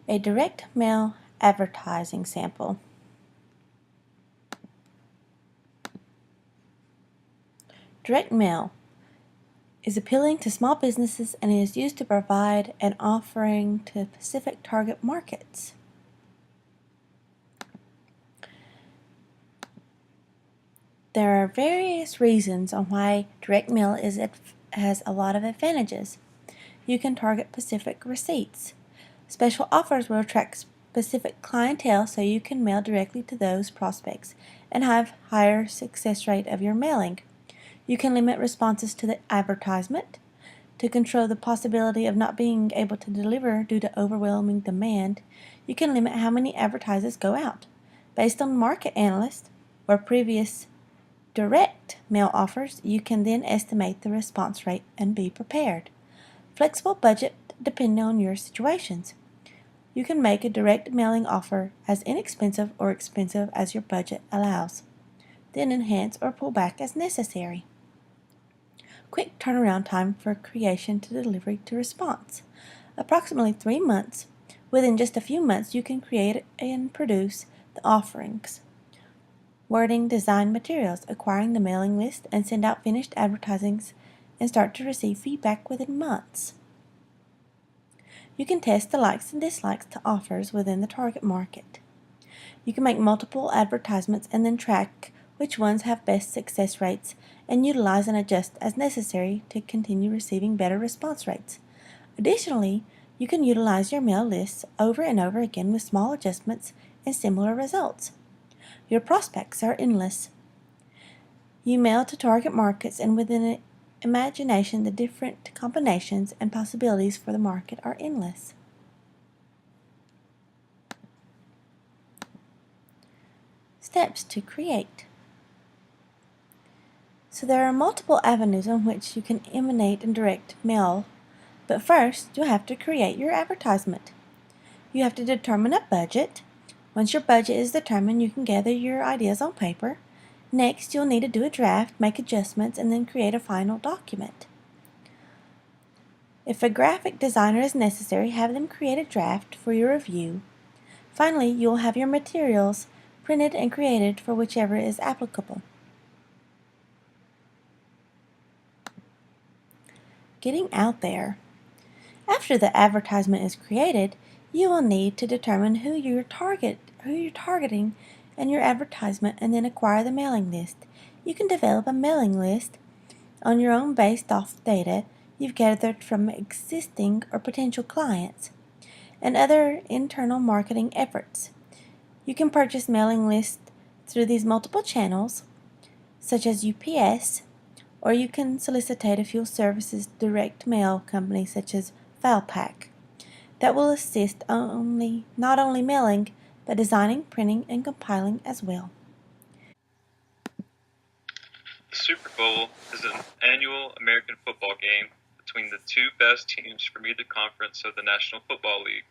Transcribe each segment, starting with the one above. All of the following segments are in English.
A direct mail advertising sample. Direct mail is appealing to small businesses and is used to provide an offering to specific target markets. There are various reasons on why direct mail has a lot of advantages. You can target specific receipts. Special offers will attract specific clientele, so you can mail directly to those prospects and have higher success rate of your mailing. You can limit responses to the advertisement. To control the possibility of not being able to deliver due to overwhelming demand, you can limit how many advertises go out. Based on market analysts or previous direct mail offers, you can then estimate the response rate and be prepared. Flexible budget depending on your situations. You can make a direct mailing offer as inexpensive or expensive as your budget allows, then enhance or pull back as necessary. Quick turnaround time for creation to delivery to response. Approximately 3 months. Within just a few months, you can create and produce the offerings. Wording, design, materials, acquiring the mailing list, and send out finished advertisings and start to receive feedback within months. You can test the likes and dislikes to offers within the target market. You can make multiple advertisements and then track which ones have best success rates and utilize and adjust as necessary to continue receiving better response rates. Additionally, you can utilize your mail lists over and over again with small adjustments and similar results. Your prospects are endless. You mail to target markets, and within imagination, the different combinations and possibilities for the market are endless. Steps to create. So there are multiple avenues on which you can emanate and direct mail, but first you'll have to create your advertisement. You have to determine a budget. Once your budget is determined, you can gather your ideas on paper. Next, you'll need to do a draft, make adjustments, and then create a final document. If a graphic designer is necessary, have them create a draft for your review. Finally, you'll have your materials printed and created for whichever is applicable. Getting out there. After the advertisement is created, you will need to determine who you're targeting in your advertisement, and then acquire the mailing list. You can develop a mailing list on your own based off data you've gathered from existing or potential clients and other internal marketing efforts. You can purchase mailing lists through these multiple channels, such as UPS, or you can solicitate a fuel services direct mail company such as FilePack that will assist not only mailing, but designing, printing, and compiling as well. The Super Bowl is an annual American football game between the two best teams from either conference of the National Football League.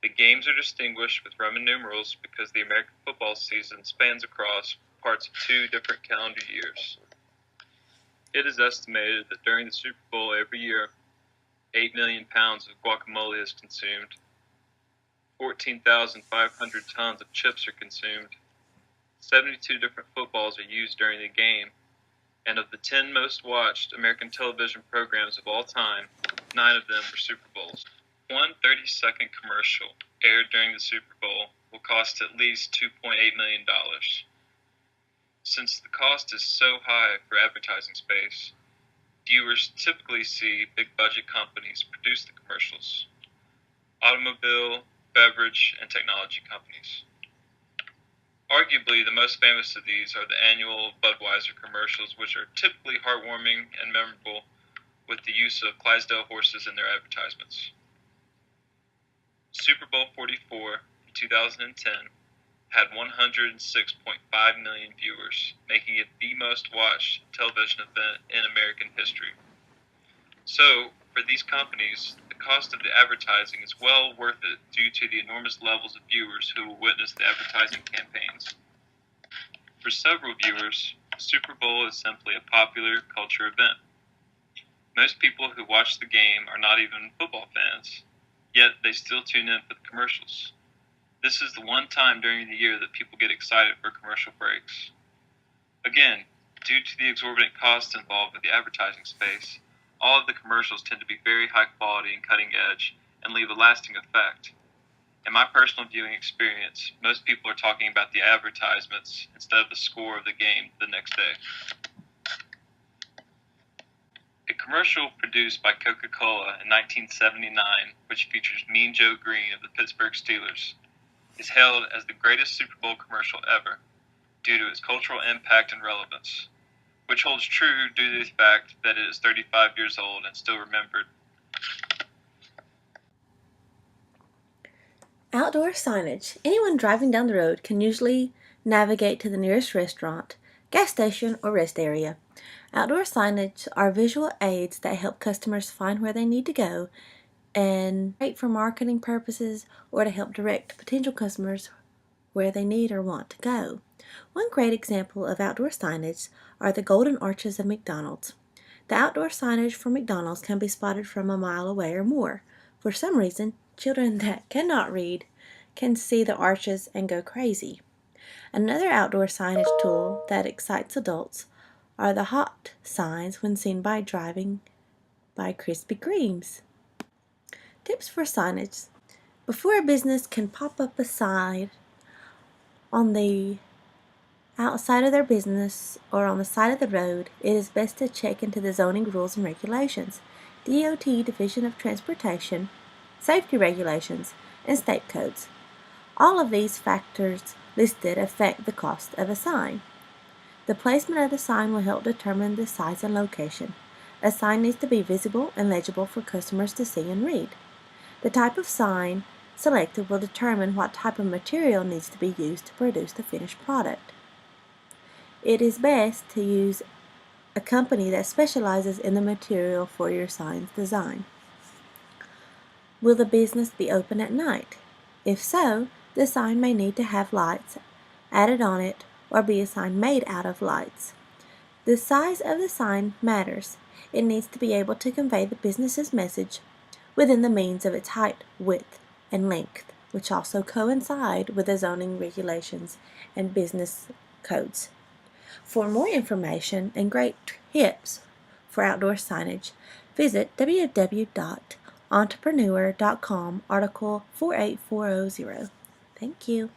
The games are distinguished with Roman numerals because the American football season spans across parts of 2 different calendar years. It is estimated that during the Super Bowl every year, 8 million pounds of guacamole is consumed, 14,500 tons of chips are consumed, 72 different footballs are used during the game, and of the 10 most watched American television programs of all time, 9 of them were Super Bowls. One 30-second commercial aired during the Super Bowl will cost at least $2.8 million. Since the cost is so high for advertising space, viewers typically see big-budget companies produce the commercials: automobile, beverage, and technology companies. Arguably, the most famous of these are the annual Budweiser commercials, which are typically heartwarming and memorable with the use of Clydesdale horses in their advertisements. Super Bowl 44 in 2010 had 106.5 million viewers, making it the most watched television event in American history. So, for these companies, the cost of the advertising is well worth it due to the enormous levels of viewers who will witness the advertising campaigns. For several viewers, the Super Bowl is simply a popular culture event. Most people who watch the game are not even football fans. yet they still tune in for the commercials. This is the one time during the year that people get excited for commercial breaks. Again, due to the exorbitant costs involved with the advertising space, all of the commercials tend to be very high quality and cutting edge and leave a lasting effect. In my personal viewing experience, most people are talking about the advertisements instead of the score of the game the next day. A commercial produced by Coca-Cola in 1979, which features Mean Joe Green of the Pittsburgh Steelers, is hailed as the greatest Super Bowl commercial ever due to its cultural impact and relevance, which holds true due to the fact that it is 35 years old and still remembered. Outdoor signage. Anyone driving down the road can usually navigate to the nearest restaurant, gas station, or rest area. Outdoor signage are visual aids that help customers find where they need to go and great for marketing purposes or to help direct potential customers where they need or want to go. One great example of outdoor signage are the golden arches of McDonald's. The outdoor signage for McDonald's can be spotted from a mile away or more. For some reason, children that cannot read can see the arches and go crazy. Another outdoor signage tool that excites adults are the hot signs when seen by driving by Krispy Kremes. Tips for signage. Before a business can pop up a sign on the outside of their business or on the side of the road, it is best to check into the zoning rules and regulations, DOT Division of Transportation, safety regulations, and state codes. All of these factors listed affect the cost of a sign. The placement of the sign will help determine the size and location. A sign needs to be visible and legible for customers to see and read. The type of sign selected will determine what type of material needs to be used to produce the finished product. It is best to use a company that specializes in the material for your sign's design. Will the business be open at night? If so, the sign may need to have lights added on it or be a sign made out of lights. The size of the sign matters. It needs to be able to convey the business's message within the means of its height, width, and length, which also coincide with the zoning regulations and business codes. For more information and great tips for outdoor signage, visit www.entrepreneur.com article 48400. Thank you.